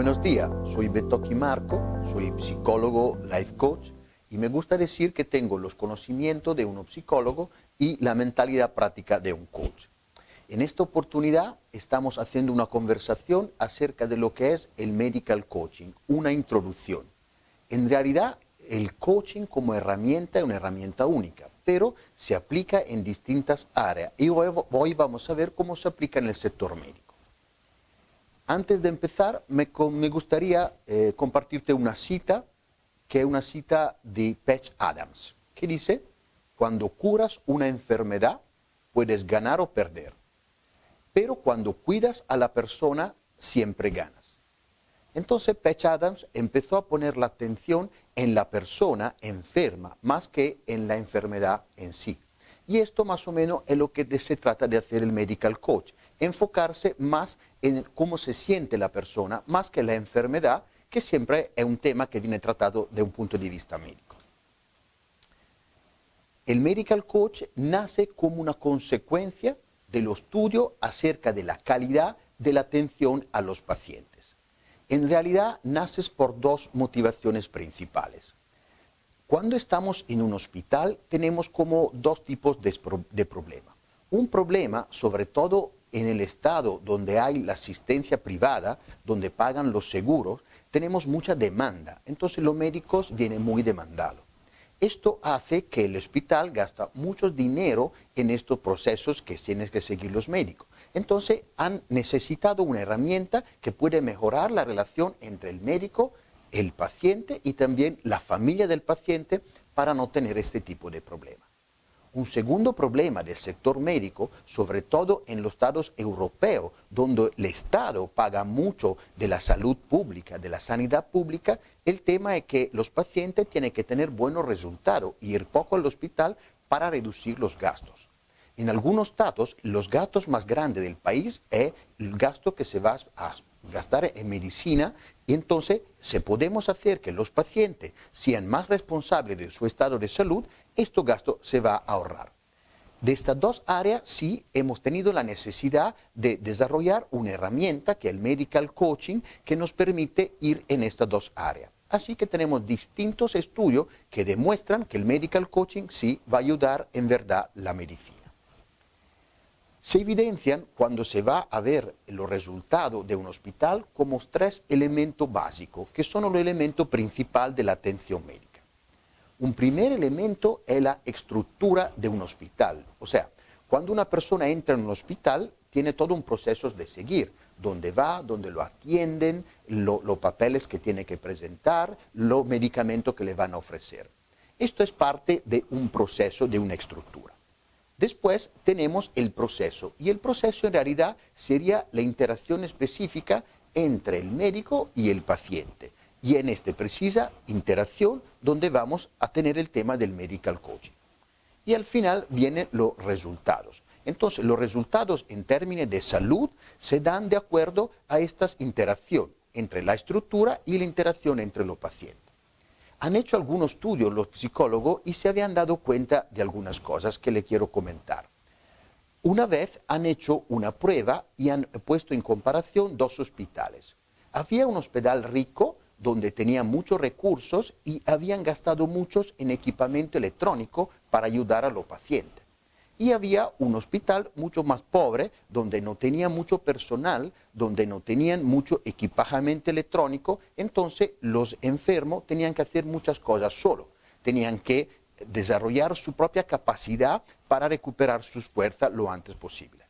Buenos días, soy Betoki Marco, soy psicólogo life coach y me gusta decir que tengo los conocimientos de un psicólogo y la mentalidad práctica de un coach. En esta oportunidad estamos haciendo una conversación acerca de lo que es el medical coaching, una introducción. En realidad, el coaching como herramienta es una herramienta única, pero se aplica en distintas áreas y hoy vamos a ver cómo se aplica en el sector médico. Antes de empezar, me gustaría compartirte una cita, que es una cita de Patch Adams, que dice: cuando curas una enfermedad, puedes ganar o perder, pero cuando cuidas a la persona, siempre ganas. Entonces Patch Adams empezó a poner la atención en la persona enferma, más que en la enfermedad en sí. Y esto más o menos es lo que se trata de hacer el medical coach, enfocarse más en cómo se siente la persona, más que la enfermedad, que siempre es un tema que viene tratado de un punto de vista médico. El medical coach nace como una consecuencia del estudio acerca de la calidad de la atención a los pacientes. En realidad, nace por dos motivaciones principales. Cuando estamos en un hospital, tenemos como dos tipos de problemas. Un problema, sobre todo en el estado donde hay la asistencia privada, donde pagan los seguros, tenemos mucha demanda. Entonces los médicos vienen muy demandados. Esto hace que el hospital gasta mucho dinero en estos procesos que tienen que seguir los médicos. Entonces han necesitado una herramienta que puede mejorar la relación entre el médico, el paciente y también la familia del paciente para no tener este tipo de problemas. Un segundo problema del sector médico, sobre todo en los estados europeos, donde el Estado paga mucho de la salud pública, de la sanidad pública, el tema es que los pacientes tienen que tener buenos resultados y ir poco al hospital para reducir los gastos. En algunos estados, los gastos más grandes del país es el gasto que se va a gastar en medicina, y entonces si podemos hacer que los pacientes sean más responsables de su estado de salud, este gasto se va a ahorrar. De estas dos áreas sí hemos tenido la necesidad de desarrollar una herramienta que es el medical coaching, que nos permite ir en estas dos áreas. Así que tenemos distintos estudios que demuestran que el medical coaching sí va a ayudar en verdad la medicina. Se evidencian cuando se va a ver los resultados de un hospital como tres elementos básicos, que son los elementos principales de la atención médica. Un primer elemento es la estructura de un hospital. O sea, cuando una persona entra en un hospital, tiene todo un proceso de seguir. Dónde va, dónde lo atienden, los papeles que tiene que presentar, los medicamentos que le van a ofrecer. Esto es parte de un proceso, de una estructura. Después tenemos el proceso, y el proceso en realidad sería la interacción específica entre el médico y el paciente. Y en esta precisa interacción donde vamos a tener el tema del medical coaching. Y al final vienen los resultados. Entonces los resultados en términos de salud se dan de acuerdo a esta interacción entre la estructura y la interacción entre los pacientes. Han hecho algunos estudios los psicólogos y se habían dado cuenta de algunas cosas que le quiero comentar. Una vez han hecho una prueba y han puesto en comparación dos hospitales. Había un hospital rico donde tenían muchos recursos y habían gastado muchos en equipamiento electrónico para ayudar a los pacientes. Y había un hospital mucho más pobre, donde no tenían mucho personal, donde no tenían mucho equipamiento electrónico, entonces los enfermos tenían que hacer muchas cosas solo. Tenían que desarrollar su propia capacidad para recuperar sus fuerzas lo antes posible.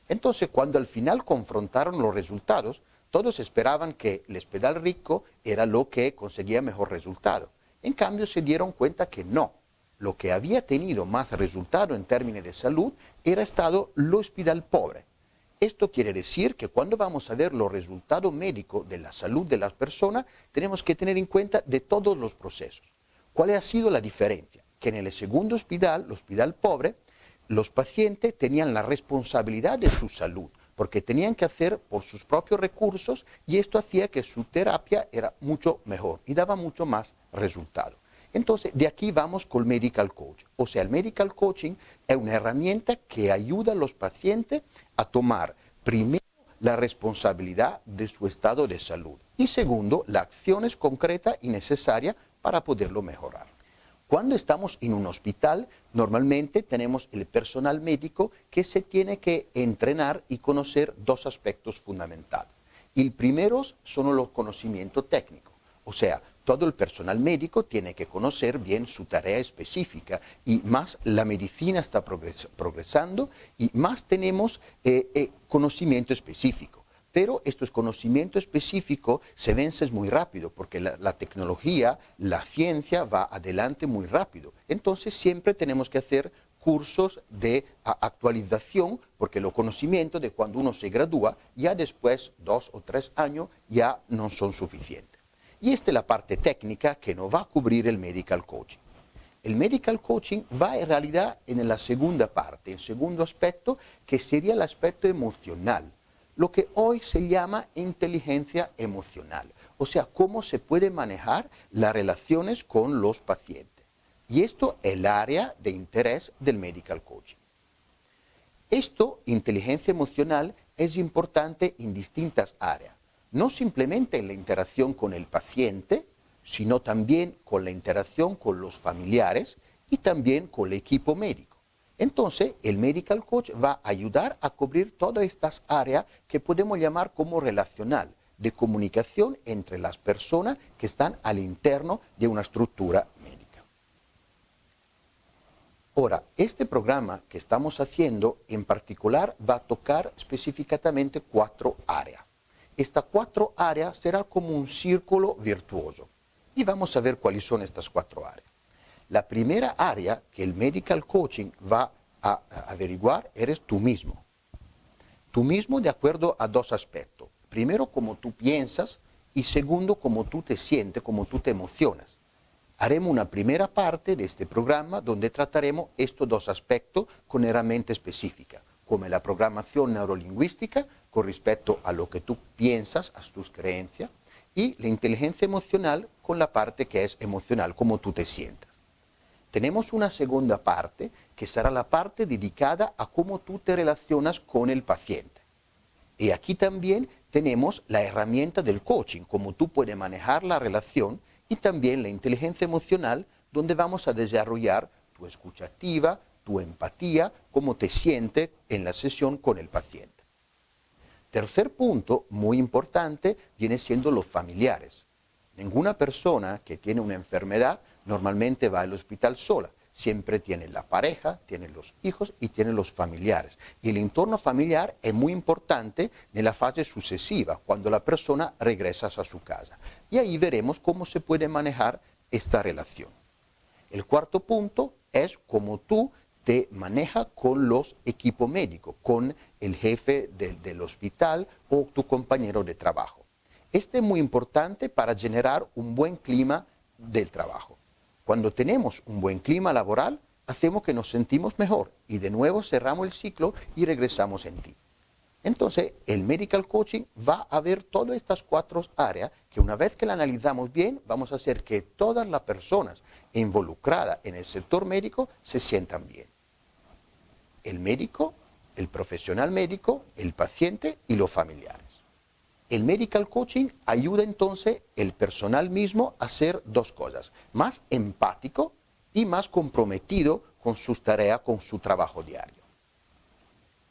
Entonces, cuando al final confrontaron los resultados, todos esperaban que el hospital rico era lo que conseguía mejor resultado. En cambio, se dieron cuenta que no. Lo que había tenido más resultado en términos de salud era estado el hospital pobre. Esto quiere decir que cuando vamos a ver los resultados médicos de la salud de las personas, tenemos que tener en cuenta de todos los procesos. ¿Cuál ha sido la diferencia? Que en el segundo hospital, el hospital pobre, los pacientes tenían la responsabilidad de su salud, porque tenían que hacer por sus propios recursos, y esto hacía que su terapia era mucho mejor y daba mucho más resultado. Entonces, de aquí vamos con el medical coach. O sea, el medical coaching es una herramienta que ayuda a los pacientes a tomar primero la responsabilidad de su estado de salud. Y segundo, la acción es concreta y necesaria para poderlo mejorar. Cuando estamos en un hospital, normalmente tenemos el personal médico que se tiene que entrenar y conocer dos aspectos fundamentales. El primero son los conocimientos técnicos, o sea, todo el personal médico tiene que conocer bien su tarea específica y más la medicina está progresando y más tenemos conocimiento específico. Pero estos conocimientos específicos se vencen muy rápido porque la tecnología, la ciencia va adelante muy rápido. Entonces siempre tenemos que hacer cursos de actualización porque los conocimientos de cuando uno se gradúa ya después 2 o 3 años ya no son suficientes. Y esta es la parte técnica que no va a cubrir el medical coaching. El medical coaching va en realidad en la segunda parte, el segundo aspecto que sería el aspecto emocional. Lo que hoy se llama inteligencia emocional, o sea, cómo se puede manejar las relaciones con los pacientes. Y esto es el área de interés del medical coaching. Esto, inteligencia emocional, es importante en distintas áreas, no simplemente en la interacción con el paciente, sino también con la interacción con los familiares y también con el equipo médico. Entonces, el medical coach va a ayudar a cubrir todas estas áreas que podemos llamar como relacional, de comunicación entre las personas que están al interno de una estructura médica. Ahora, este programa que estamos haciendo en particular va a tocar específicamente 4 áreas. Estas 4 áreas serán como un círculo virtuoso. Y vamos a ver cuáles son estas 4 áreas. La primera área que el medical coaching va a averiguar eres tú mismo. Tú mismo de acuerdo a 2 aspectos. Primero, cómo tú piensas y segundo, cómo tú te sientes, cómo tú te emocionas. Haremos una primera parte de este programa donde trataremos estos 2 aspectos con herramientas específicas, como la programación neurolingüística con respecto a lo que tú piensas, a tus creencias, y la inteligencia emocional con la parte que es emocional, cómo tú te sientas. Tenemos una segunda parte que será la parte dedicada a cómo tú te relacionas con el paciente. Y aquí también tenemos la herramienta del coaching, cómo tú puedes manejar la relación y también la inteligencia emocional, donde vamos a desarrollar tu escucha activa, tu empatía, cómo te sientes en la sesión con el paciente. Tercer punto, muy importante, viene siendo los familiares. Ninguna persona que tiene una enfermedad normalmente va al hospital sola. Siempre tiene la pareja, tiene los hijos y tiene los familiares. Y el entorno familiar es muy importante en la fase sucesiva, cuando la persona regresa a su casa. Y ahí veremos cómo se puede manejar esta relación. El cuarto punto es cómo tú te manejas con los equipos médicos, con el jefe del hospital o tu compañero de trabajo. Este es muy importante para generar un buen clima del trabajo. Cuando tenemos un buen clima laboral, hacemos que nos sentimos mejor y de nuevo cerramos el ciclo y regresamos en ti. Entonces, el medical coaching va a ver todas estas 4 áreas que una vez que la analizamos bien, vamos a hacer que todas las personas involucradas en el sector médico se sientan bien. El médico, el profesional médico, el paciente y los familiares. El medical coaching ayuda entonces el personal mismo a hacer 2 cosas, más empático y más comprometido con sus tareas, con su trabajo diario.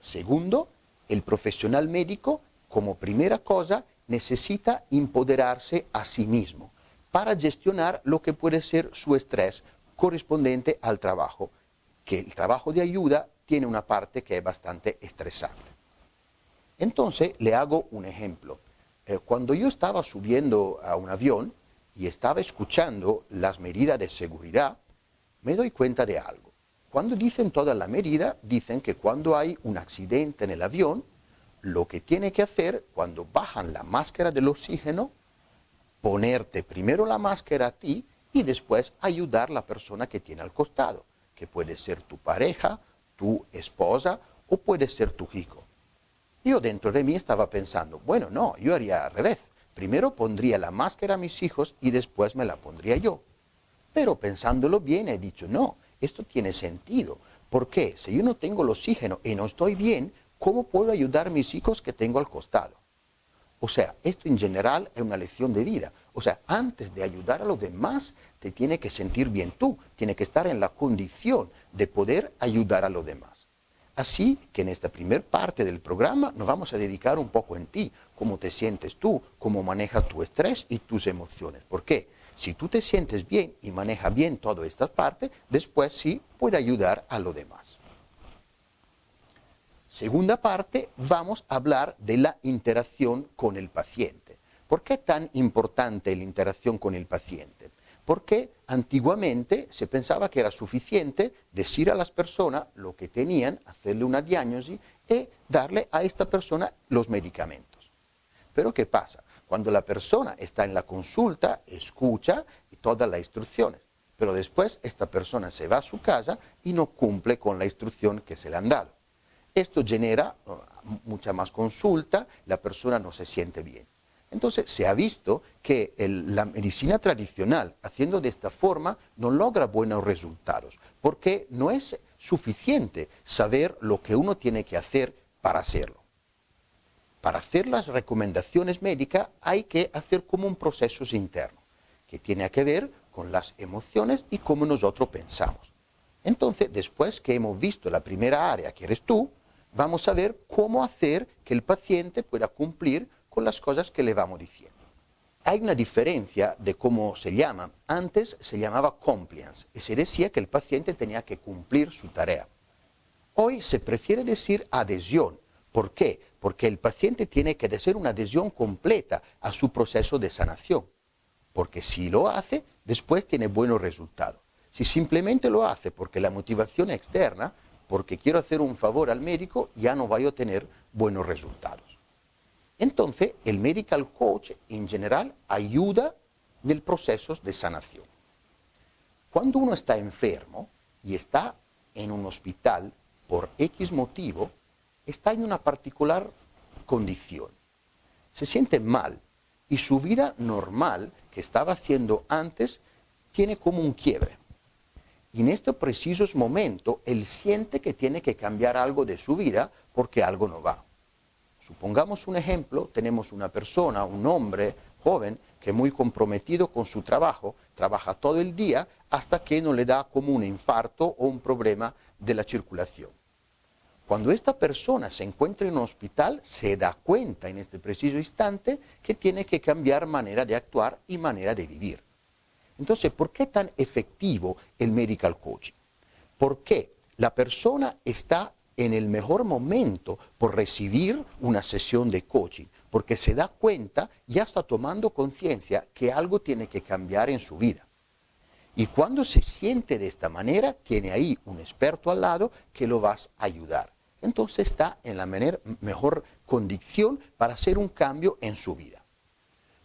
Segundo, el profesional médico, como primera cosa, necesita empoderarse a sí mismo para gestionar lo que puede ser su estrés correspondiente al trabajo, que el trabajo de ayuda tiene una parte que es bastante estresante. Entonces, le hago un ejemplo. Cuando yo estaba subiendo a un avión y estaba escuchando las medidas de seguridad, me doy cuenta de algo. Cuando dicen todas las medidas, dicen que cuando hay un accidente en el avión, lo que tiene que hacer cuando bajan la máscara del oxígeno, ponerte primero la máscara a ti y después ayudar a la persona que tiene al costado, que puede ser tu pareja, tu esposa o puede ser tu hijo. Yo dentro de mí estaba pensando, bueno, no, yo haría al revés. Primero pondría la máscara a mis hijos y después me la pondría yo. Pero pensándolo bien he dicho, no, esto tiene sentido. ¿Por qué? Si yo no tengo el oxígeno y no estoy bien, ¿cómo puedo ayudar a mis hijos que tengo al costado? O sea, esto en general es una lección de vida. O sea, antes de ayudar a los demás, te tiene que sentir bien tú, tiene que estar en la condición de poder ayudar a los demás. Así que en esta primera parte del programa nos vamos a dedicar un poco en ti, cómo te sientes tú, cómo manejas tu estrés y tus emociones. ¿Por qué? Si tú te sientes bien y manejas bien todas estas partes, después sí puede ayudar a los demás. Segunda parte, vamos a hablar de la interacción con el paciente. ¿Por qué es tan importante la interacción con el paciente? Porque antiguamente se pensaba que era suficiente decir a las personas lo que tenían, hacerle una diagnosis y darle a esta persona los medicamentos. Pero ¿qué pasa? Cuando la persona está en la consulta, escucha todas las instrucciones, pero después esta persona se va a su casa y no cumple con la instrucción que se le han dado. Esto genera mucha más consulta, la persona no se siente bien. Entonces se ha visto que la medicina tradicional, haciendo de esta forma, no logra buenos resultados, porque no es suficiente saber lo que uno tiene que hacer para hacerlo. Para hacer las recomendaciones médicas hay que hacer como un proceso interno, que tiene que ver con las emociones y cómo nosotros pensamos. Entonces, después que hemos visto la primera área, que eres tú, vamos a ver cómo hacer que el paciente pueda cumplir con las cosas que le vamos diciendo. Hay una diferencia de cómo se llama. Antes se llamaba compliance y se decía que el paciente tenía que cumplir su tarea. Hoy se prefiere decir adhesión. ¿Por qué? Porque el paciente tiene que hacer una adhesión completa a su proceso de sanación. Porque si lo hace, después tiene buenos resultados. Si simplemente lo hace porque la motivación es externa, porque quiero hacer un favor al médico, ya no voy a tener buenos resultados. Entonces, el medical coach en general ayuda en el proceso de sanación. Cuando uno está enfermo y está en un hospital por X motivo, está en una particular condición. Se siente mal y su vida normal que estaba haciendo antes tiene como un quiebre. Y en este preciso momento, él siente que tiene que cambiar algo de su vida porque algo no va. Supongamos un ejemplo, tenemos una persona, un hombre joven, que es muy comprometido con su trabajo, trabaja todo el día hasta que no le da como un infarto o un problema de la circulación. Cuando esta persona se encuentra en un hospital, se da cuenta en este preciso instante que tiene que cambiar manera de actuar y manera de vivir. Entonces, ¿por qué es tan efectivo el medical coaching? Porque la persona está en el mejor momento por recibir una sesión de coaching, porque se da cuenta, ya está tomando conciencia que algo tiene que cambiar en su vida. Y cuando se siente de esta manera, tiene ahí un experto al lado que lo va a ayudar. Entonces está en la mejor condición para hacer un cambio en su vida.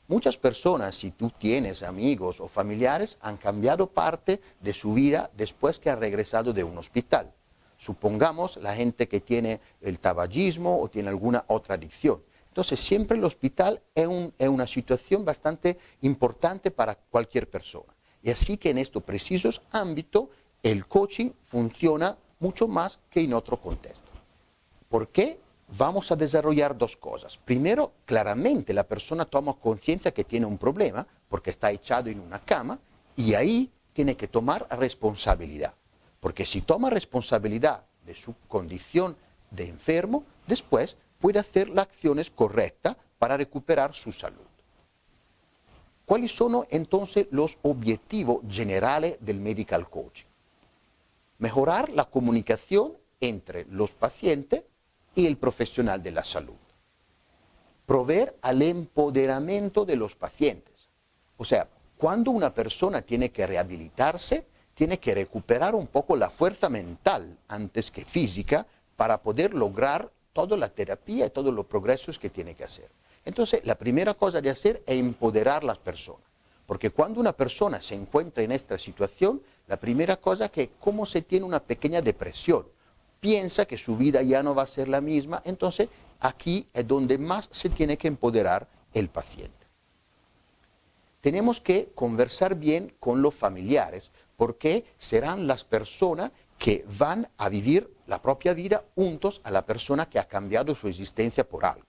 Muchas personas, si tú tienes amigos o familiares, han cambiado parte de su vida después que han regresado de un hospital. Supongamos la gente que tiene el tabagismo o tiene alguna otra adicción. Entonces siempre el hospital es una situación bastante importante para cualquier persona. Y así que en estos precisos ámbitos el coaching funciona mucho más que en otro contexto. ¿Por qué? Vamos a desarrollar dos cosas. Primero, claramente la persona toma conciencia que tiene un problema porque está echado en una cama y ahí tiene que tomar responsabilidad. Porque si toma responsabilidad de su condición de enfermo, después puede hacer las acciones correctas para recuperar su salud. ¿Cuáles son entonces los objetivos generales del medical coaching? Mejorar la comunicación entre los pacientes y el profesional de la salud. Proveer al empoderamiento de los pacientes. O sea, cuando una persona tiene que rehabilitarse, tiene que recuperar un poco la fuerza mental antes que física para poder lograr toda la terapia y todos los progresos que tiene que hacer. Entonces, la primera cosa de hacer es empoderar a las personas. Porque cuando una persona se encuentra en esta situación, la primera cosa es que como se tiene una pequeña depresión, piensa que su vida ya no va a ser la misma, entonces aquí es donde más se tiene que empoderar el paciente. Tenemos que conversar bien con los familiares, porque serán las personas que van a vivir la propia vida juntos a la persona que ha cambiado su existencia por algo.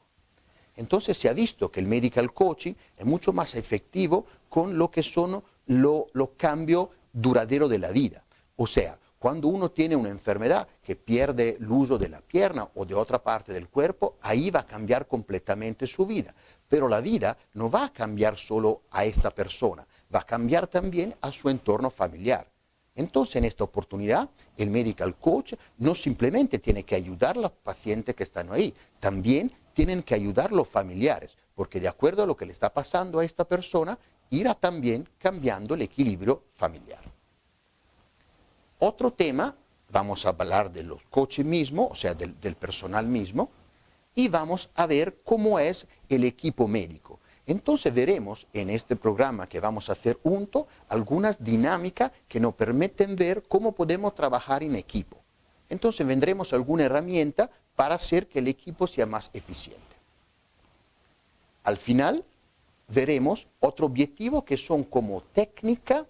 Entonces se ha visto que el medical coaching es mucho más efectivo con lo que son los cambios duraderos de la vida. O sea, cuando uno tiene una enfermedad que pierde el uso de la pierna o de otra parte del cuerpo, ahí va a cambiar completamente su vida. Pero la vida no va a cambiar solo a esta persona, va a cambiar también a su entorno familiar. Entonces, en esta oportunidad, el medical coach no simplemente tiene que ayudar a los pacientes que están ahí, también tienen que ayudar a los familiares, porque de acuerdo a lo que le está pasando a esta persona, irá también cambiando el equilibrio familiar. Otro tema, vamos a hablar de los coaches mismos, o sea, del personal mismo, y vamos a ver cómo es el equipo médico. Entonces veremos en este programa que vamos a hacer juntos algunas dinámicas que nos permiten ver cómo podemos trabajar en equipo. Entonces vendremos a alguna herramienta para hacer que el equipo sea más eficiente. Al final veremos otro objetivo que son como técnicas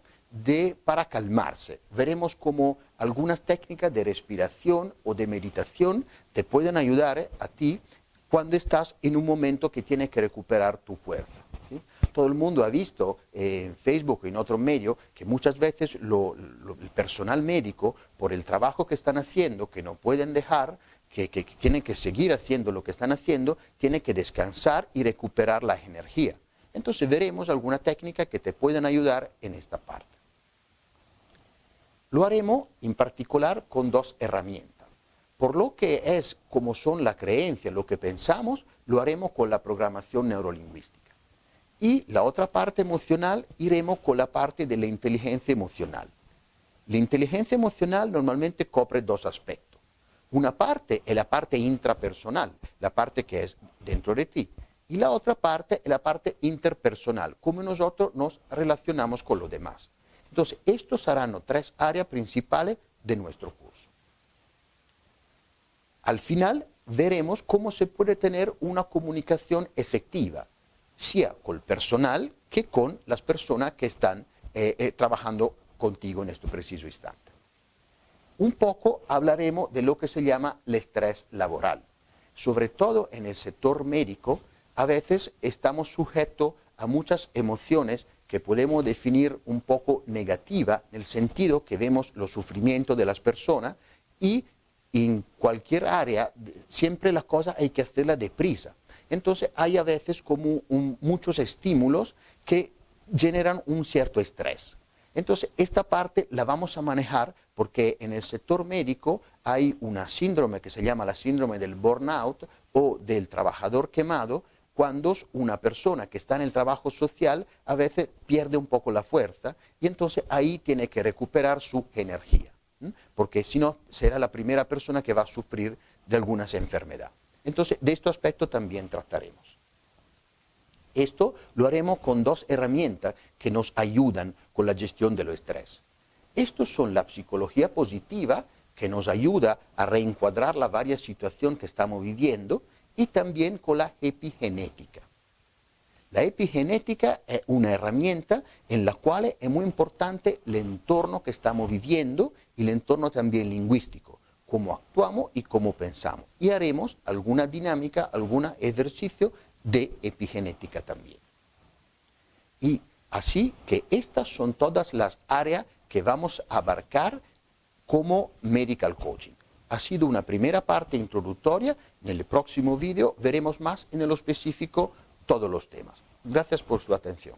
para calmarse. Veremos cómo algunas técnicas de respiración o de meditación te pueden ayudar a ti cuando estás en un momento que tienes que recuperar tu fuerza. ¿Sí? Todo el mundo ha visto en Facebook o en otro medio que muchas veces el personal médico, por el trabajo que están haciendo, que no pueden dejar, que tienen que seguir haciendo lo que están haciendo, tienen que descansar y recuperar la energía. Entonces veremos alguna técnica que te puedan ayudar en esta parte. Lo haremos en particular con dos herramientas. Por lo que es como son las creencias, lo que pensamos, lo haremos con la programación neurolingüística. Y la otra parte emocional, iremos con la parte de la inteligencia emocional. La inteligencia emocional normalmente cubre dos aspectos. Una parte es la parte intrapersonal, la parte que es dentro de ti. Y la otra parte es la parte interpersonal, cómo nosotros nos relacionamos con los demás. Entonces, estos serán tres áreas principales de nuestro curso. Al final veremos cómo se puede tener una comunicación efectiva, sea con el personal que con las personas que están trabajando contigo en este preciso instante. Un poco hablaremos de lo que se llama el estrés laboral. Sobre todo en el sector médico, a veces estamos sujetos a muchas emociones que podemos definir un poco negativa, en el sentido que vemos los sufrimientos de las personas y en cualquier área siempre las cosas hay que hacerlas deprisa. Entonces hay a veces como muchos estímulos que generan un cierto estrés. Entonces esta parte la vamos a manejar porque en el sector médico hay una síndrome que se llama la síndrome del burnout o del trabajador quemado, cuando una persona que está en el trabajo social a veces pierde un poco la fuerza y entonces ahí tiene que recuperar su energía, porque si no será la primera persona que va a sufrir de algunas enfermedades. Entonces de este aspecto también trataremos. Esto lo haremos con dos herramientas que nos ayudan con la gestión del estrés. Estos son la psicología positiva, que nos ayuda a reencuadrar las varias situaciones que estamos viviendo, y también con la epigenética. La epigenética es una herramienta en la cual es muy importante el entorno que estamos viviendo y el entorno también lingüístico, cómo actuamos y cómo pensamos. Y haremos alguna dinámica, algún ejercicio de epigenética también. Y así que estas son todas las áreas que vamos a abarcar como medical coaching. Ha sido una primera parte introductoria. En el próximo vídeo veremos más en lo específico todos los temas. Gracias por su atención.